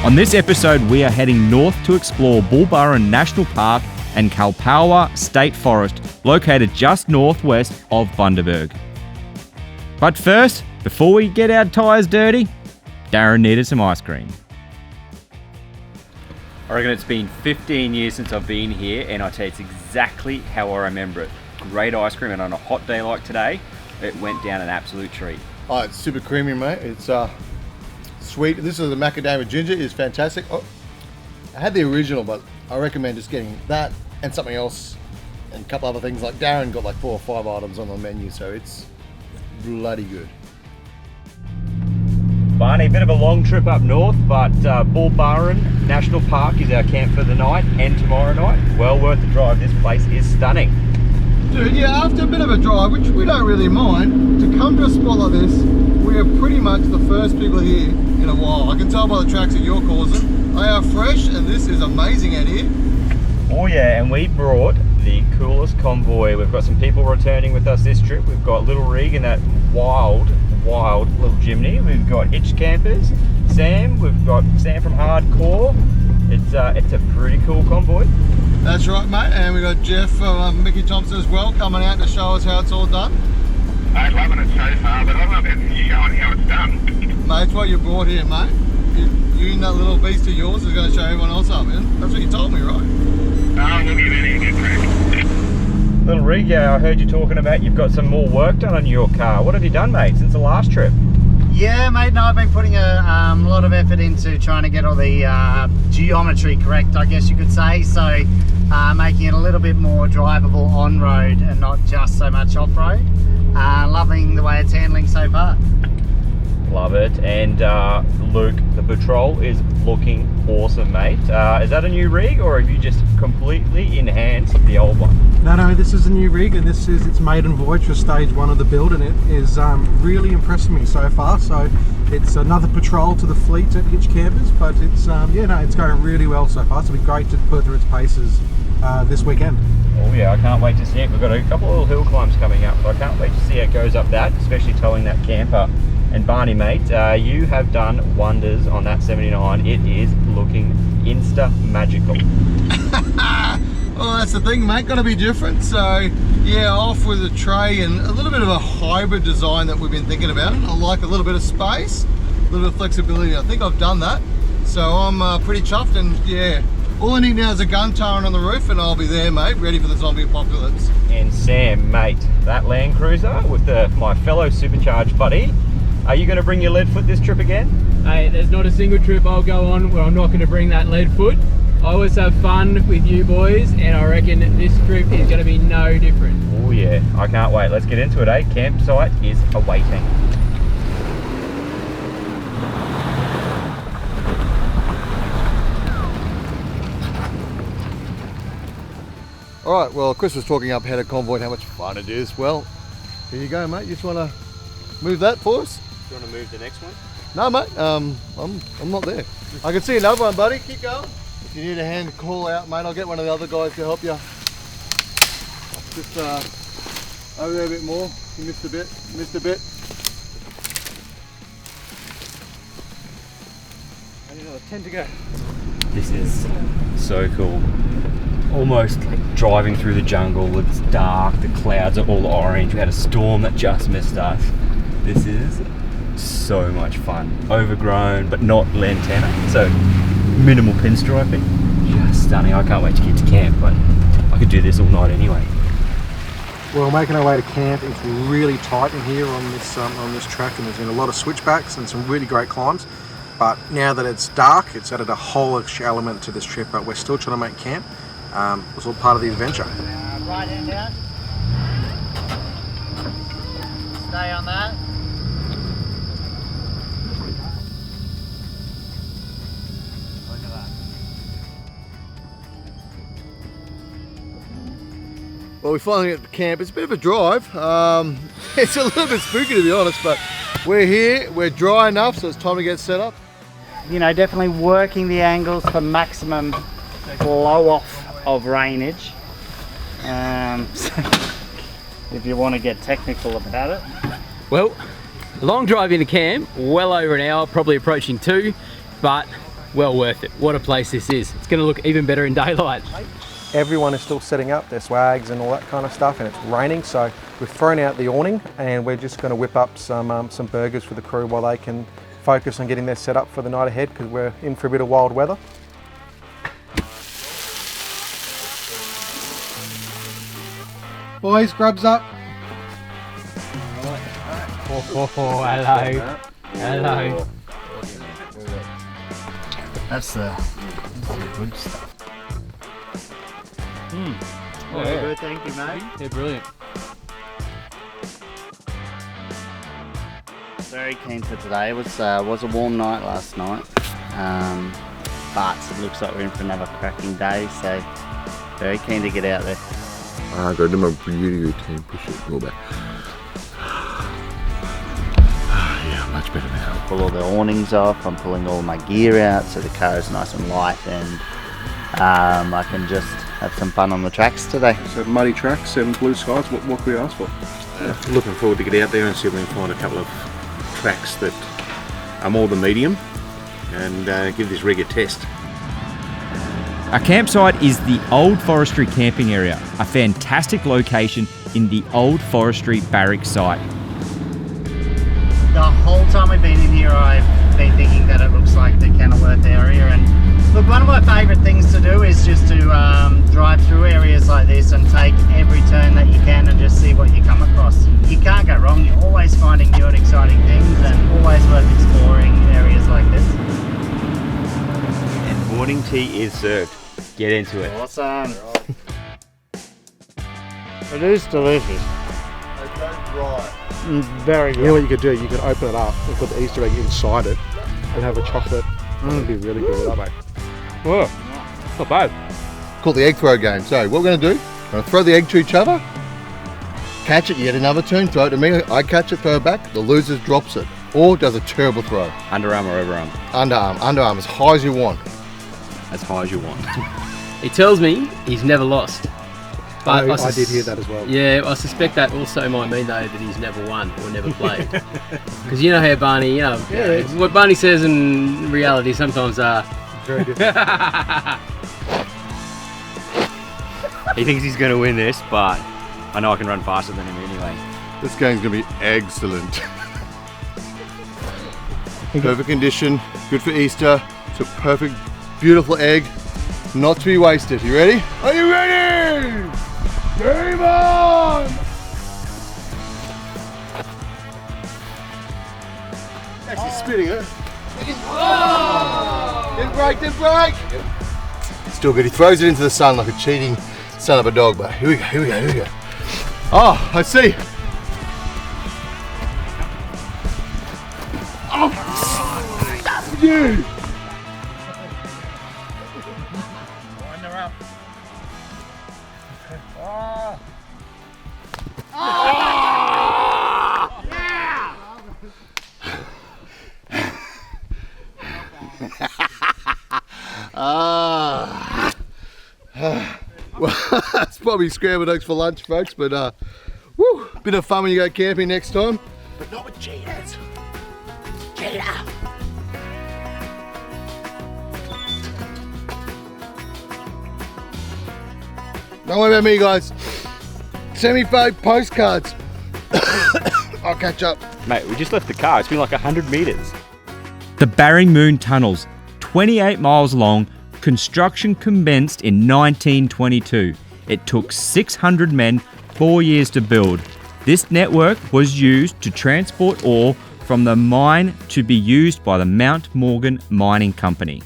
On this episode, we are heading north to explore Bulburin National Park and Kalpowar State Forest, located just northwest of Bundaberg. But first, before we get our tyres dirty, Darren needed some ice cream. I reckon it's been 15 years since I've been here, and I tell you, it's exactly how I remember it. Great ice cream, and on a hot day like today, it went down an absolute treat. Oh, it's super creamy, mate. It's sweet. This is the macadamia ginger. It's fantastic. Oh, I had the original, but I recommend just getting that and something else and a couple other things. Like Darren got like 4 or 5 items on the menu, so it's bloody good. Barney, a bit of a long trip up north, but Bulburin National Park is our camp for the night and tomorrow night. Well worth the drive. This place is stunning. Dude, yeah, after a bit of a drive, which we don't really mind, to come to a spot like this, we are pretty much the first people here in a while. I can tell by the tracks that you're causing. They are fresh, and this is amazing out here. Oh yeah, and we brought the coolest convoy. We've got some people returning with us this trip. We've got little Rig in that wild little chimney. We've got hitch campers, Sam. We've got Sam from Hardcore. It's a pretty cool convoy. That's right, mate. And we got Jeff from Mickey Thompson as well, coming out to show us how it's all done. I'm loving it so far, but I love it showing how it's done. Mate, it's what you brought here, mate. You and that little beast of yours is going to show everyone else up, man. That's what you told me, right? Oh, we'll give it a good crack. Little Rig, I heard you talking about you've got some more work done on your car. What have you done, mate, since the last trip? Yeah, mate, no, I've been putting a lot of effort into trying to get all the geometry correct, I guess you could say. So making it a little bit more drivable on-road and not just so much off-road. Loving the way it's handling so far. Love it. And Luke, the patrol is looking awesome, mate. Is that a new rig, or have you just completely enhanced the old one? No, this is a new rig, and this is its maiden voyage for stage 1 of the build, and it is really impressed me so far. So it's another patrol to the fleet at Hitch Campers, but it's it's going really well so far. So it'll be great to put through its paces this weekend. Oh yeah, I can't wait to see it. We've got a couple of little hill climbs coming up, so I can't wait to see how it goes up that, especially towing that camper. And Barney, mate, you have done wonders on that 79. It is looking insta-magical. Well, that's the thing, mate. Got to be different. So, yeah, off with a tray and a little bit of a hybrid design that we've been thinking about. I like a little bit of space, a little bit of flexibility. I think I've done that. So I'm pretty chuffed, and yeah, all I need now is a gun turret on the roof and I'll be there, mate, ready for the zombie apocalypse. And Sam, mate, that Land Cruiser with my fellow supercharged buddy, are you going to bring your lead foot this trip again? Hey, there's not a single trip I'll go on where I'm not going to bring that lead foot. I always have fun with you boys, and I reckon this trip is going to be no different. Oh yeah, I can't wait. Let's get into it, eh? Campsite is awaiting. All right, well, Chris was talking up ahead of Convoy and how much fun it is. Well, here you go, mate. You just want to move that for us? You want to move the next one? No, mate. I'm not there. I can see another one, buddy. Keep going. If you need a hand, call out, mate. I'll get one of the other guys to help you. Just over there a bit more. You missed a bit. Only another 10 to go. This is so cool. Almost like driving through the jungle. It's dark, the clouds are all orange. We had a storm that just missed us. This is so much fun. Overgrown, but not lantana, so minimal pinstriping. Just stunning. I can't wait to get to camp, but I could do this all night anyway. Well, making our way to camp, it's really tight in here on this track, and there's been a lot of switchbacks and some really great climbs. But now that it's dark, it's added a whole extra element to this trip, but we're still trying to make camp. It's all part of the adventure. Right hand down. Stay on that. Look at that. Well, we finally get to camp. It's a bit of a drive. It's a little bit spooky, to be honest, but we're here. We're dry enough, so it's time to get set up. You know, definitely working the angles for maximum blow off of rainage. If you want to get technical about it. Well, long drive into camp, well over an hour, probably approaching 2, but well worth it. What a place this is. It's going to look even better in daylight. Everyone is still setting up their swags and all that kind of stuff, and it's raining, so we've thrown out the awning and we're just going to whip up some burgers for the crew while they can focus on getting their set up for the night ahead, because we're in for a bit of wild weather. Boys, grubs up. Oh, hello. Hello. That's the good stuff. Oh, Good, thank you, mate. they're brilliant. Very keen for today. It was a warm night last night, but it looks like we're in for another cracking day, so very keen to get out there. Got to do my beauty routine, push it, go back. Yeah, much better now. Pull all the awnings off, I'm pulling all my gear out so the car is nice and light, and I can just have some fun on the tracks today. So muddy tracks and blue skies, what can we ask for? Looking forward to get out there and see if we can find a couple of tracks that are more than medium and give this rig a test. Our campsite is the Old Forestry camping area, a fantastic location in the Old Forestry barrack site. The whole time we've been in here, I've been thinking that it looks like the Kenilworth area, and look, one of my favourite things to do is just to drive through areas like this and take every turn that you can and just see what you come across. You can't go wrong, you're always finding new and exciting things, and always worth exploring areas like this. And morning tea is served. Get into it. Awesome. It is delicious. They don't dry. Very You know good. what you could do? You could open it up and put the Easter egg inside it and have a chocolate. It'd be really good with that, mate. Oh, not bad. Called the egg throw game. So what we're going to do, we're going to throw the egg to each other, catch it, yet another turn, throw it to me, I catch it, throw it back, the loser drops it, or does a terrible throw. Underarm or overarm? Underarm, as high as you want. As high as you want. He tells me he's never lost. But I did hear that as well. Yeah, I suspect that also might mean though that he's never won or never played. Because you know how Barney, what Barney says in reality sometimes are Very different. He thinks he's going to win this, but I know I can run faster than him anyway. This game's going to be excellent. Perfect condition, good for Easter. It's a perfect, beautiful egg, not to be wasted. You ready? Are you ready? Game on! Actually spinning it. Didn't break. Still good. He throws it into the sun like a cheating son of a dog, but here we go. Oh, I see. Oh, you. Well, that's probably scrambled eggs for lunch, folks, but woo, bit of fun when you go camping next time. But not with cheaters. Cheater. Don't worry about me, guys. Send me 5 postcards. I'll catch up. Mate, we just left the car. It's been like 100 metres. The Barrimoon Tunnels, 28 miles long, construction commenced in 1922. It took 600 men 4 years to build. This network was used to transport ore from the mine to be used by the Mount Morgan Mining Company.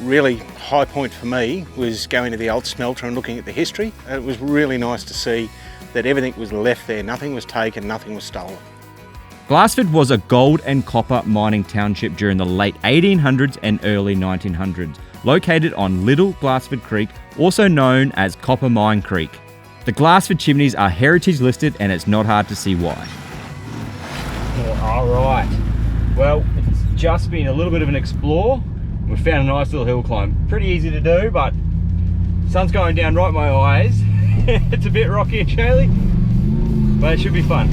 Really high point for me was going to the old smelter and looking at the history. It was really nice to see that everything was left there, nothing was taken, nothing was stolen. Glassford was a gold and copper mining township during the late 1800s and early 1900s, located on Little Glassford Creek, also known as Copper Mine Creek. The Glassford Chimneys are heritage listed, and it's not hard to see why. All right. Well, it's just been a little bit of an explore. We found a nice little hill climb. Pretty easy to do, but sun's going down right in my eyes. It's a bit rocky and shaley, but it should be fun.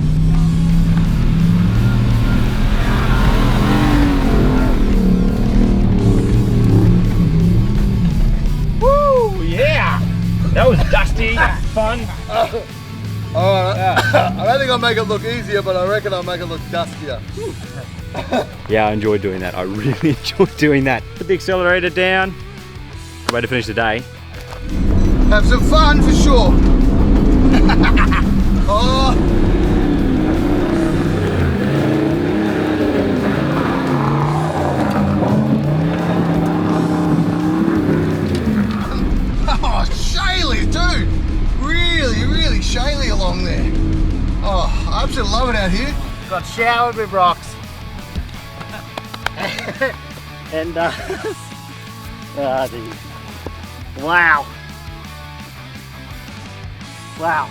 That was dusty, fun. Alright, I don't think I'll make it look easier, but I reckon I'll make it look dustier. Yeah, I enjoyed doing that. I really enjoyed doing that. Put the accelerator down. Good way to finish the day. Have some fun for sure. Oh. Oh, Shayley too. Really shaly along there. Oh, I absolutely love it out here. Got showered with rocks. And wow. Wow.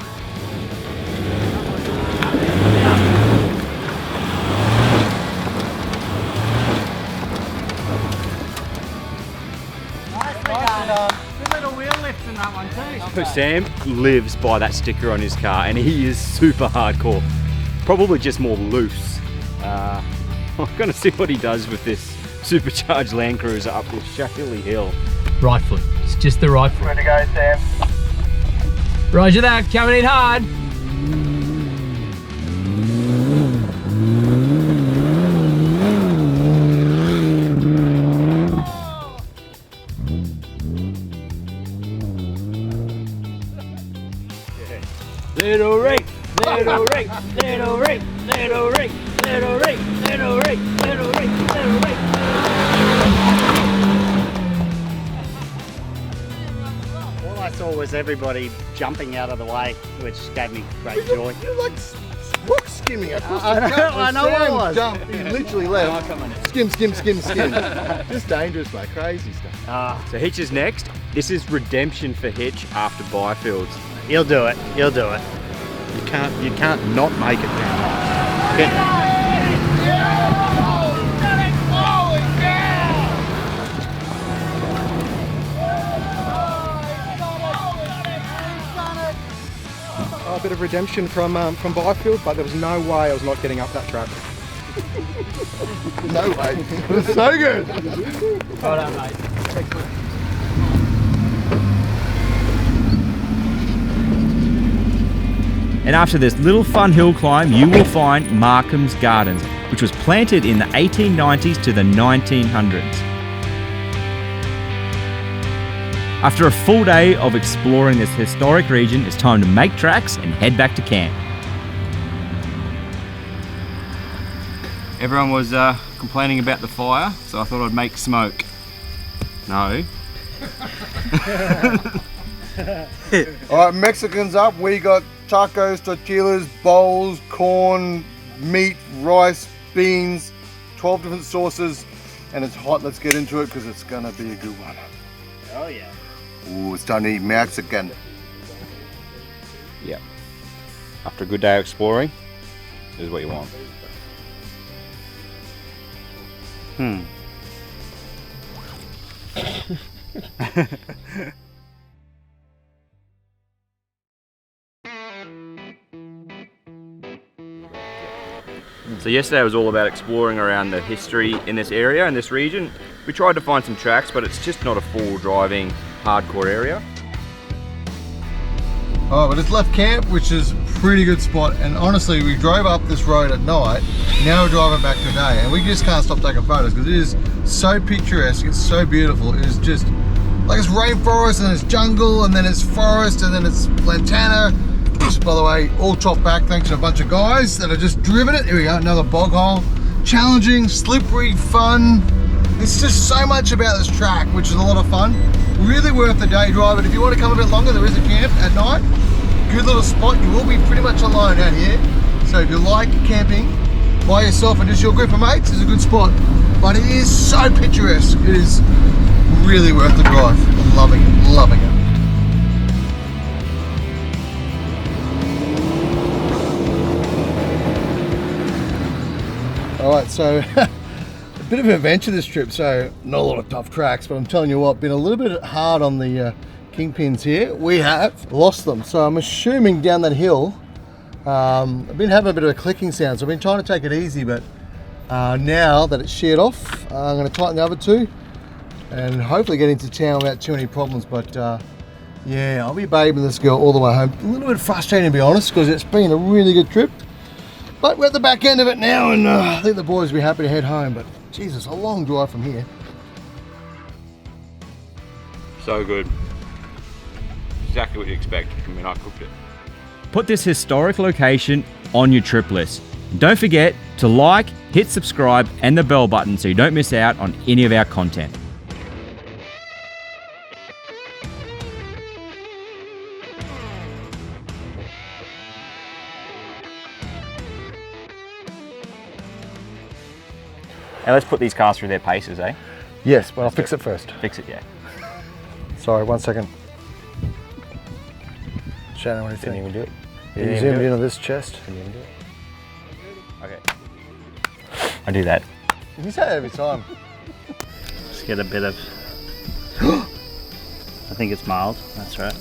Good little wheel lift in that one too. Sam lives by that sticker on his car, and he is super hardcore. Probably just more loose. I'm gonna see what he does with this supercharged Land Cruiser up this shaly hill. Right foot. It's just the right foot. Ready to go, Sam? Roger that. Coming in hard. Little ring, little ring, little ring, little ring, little ring, little ring, little ring, little ring. All I saw was everybody jumping out of the way, which gave me great joy. You're like rock skimming across I the know- track. I know Sam I was. Jumped, he literally left. Skim. Just dangerous, mate. Crazy stuff. So Hitch is next. This is redemption for Hitch after Byfields. He'll do it. He'll do it. You can't not make it now. A bit of redemption from Byfield, but there was no way I was not getting up that track. No way. It was so good. Well done, mate. And after this little fun hill climb, you will find Markham's Gardens, which was planted in the 1890s to the 1900s. After a full day of exploring this historic region, it's time to make tracks and head back to camp. Everyone was complaining about the fire, so I thought I'd make smoke. No. All right, Mexicans up. We got tacos, tortillas, bowls, corn, meat, rice, beans, 12 different sauces, and it's hot. Let's get into it because it's gonna be a good one. Oh yeah. Ooh, it's time to eat Mexican. Yep. After a good day of exploring, this is what you want. So yesterday was all about exploring around the history in this area, in this region. We tried to find some tracks, but it's just not a full driving, hardcore area. Oh, but it's left camp, which is a pretty good spot. And honestly, we drove up this road at night. Now we're driving back today, and we just can't stop taking photos because it is so picturesque. It's so beautiful. It is just like it's rainforest, and it's jungle, and then it's forest, and then it's lantana. Which, by the way, all chopped back thanks to a bunch of guys that have just driven it. Here we go, another bog hole. Challenging, slippery, fun. It's just so much about this track, which is a lot of fun. Really worth the day drive. And if you want to come a bit longer, there is a camp at night. Good little spot. You will be pretty much alone out here. So if you like camping by yourself and just your group of mates, it's a good spot. But it is so picturesque. It is really worth the drive. I'm loving it, loving it. All right, so a bit of an adventure this trip, so not a lot of tough tracks, but I'm telling you what, been a little bit hard on the kingpins here. We have lost them, so I'm assuming down that hill, I've been having a bit of a clicking sound, so I've been trying to take it easy, but now that it's sheared off, I'm going to tighten the other two and hopefully get into town without too many problems, but Yeah, I'll be babying this girl all the way home. A little bit frustrating, to be honest, because it's been a really good trip. But we're at the back end of it now, and I think the boys will be happy to head home. But Jesus, a long drive from here. So good. Exactly what you expect. I mean, I cooked it. Put this historic location on your trip list. And don't forget to like, hit subscribe and the bell button so you don't miss out on any of our content. Now let's put these cars through their paces, eh? Yes, but I'll fix it first. Fix it, yeah. Sorry, 1 second. Shannon, what do you think? Didn't even do it. Can you zoom in on this chest? Didn't even do it. Okay. I do that. You say that every time. Just get a bit of... I think it's mild, that's right.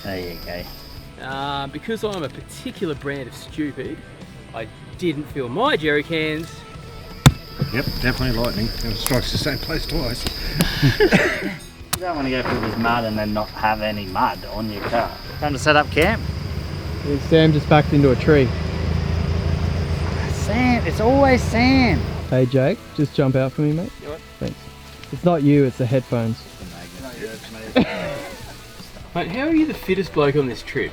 There you go. Because I'm a particular brand of stupid, I didn't fill my jerry cans. Yep, definitely lightning. It strikes the same place twice. You don't want to go through this mud and then not have any mud on your car. Time to set up camp. Sam just backed into a tree. Sand, it's always sand. Hey Jake, just jump out for me, mate. Thanks. It's not you, it's the headphones. Mate, how are you the fittest bloke on this trip?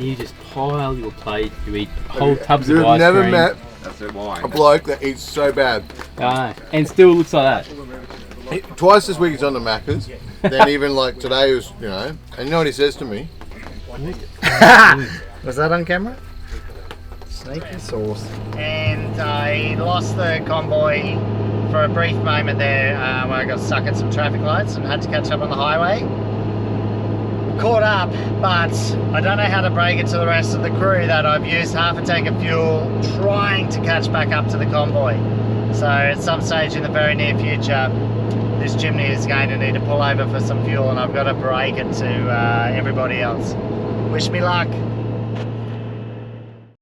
You just pile your plate, you eat whole tubs of ice never cream. met That's it, why? a bloke that eats so bad. And still looks like that. Twice this week he's on the Maccas. Then even like today was, you know, and you know what he says to me? Was that on camera? Sneaky sauce. And I lost the convoy for a brief moment there where I got stuck at some traffic lights and had to catch up on the highway. Caught up, but I don't know how to break it to the rest of the crew that I've used half a tank of fuel trying to catch back up to the convoy. So at some stage in the very near future, this chimney is going to need to pull over for some fuel and I've got to break it to everybody else. Wish me luck.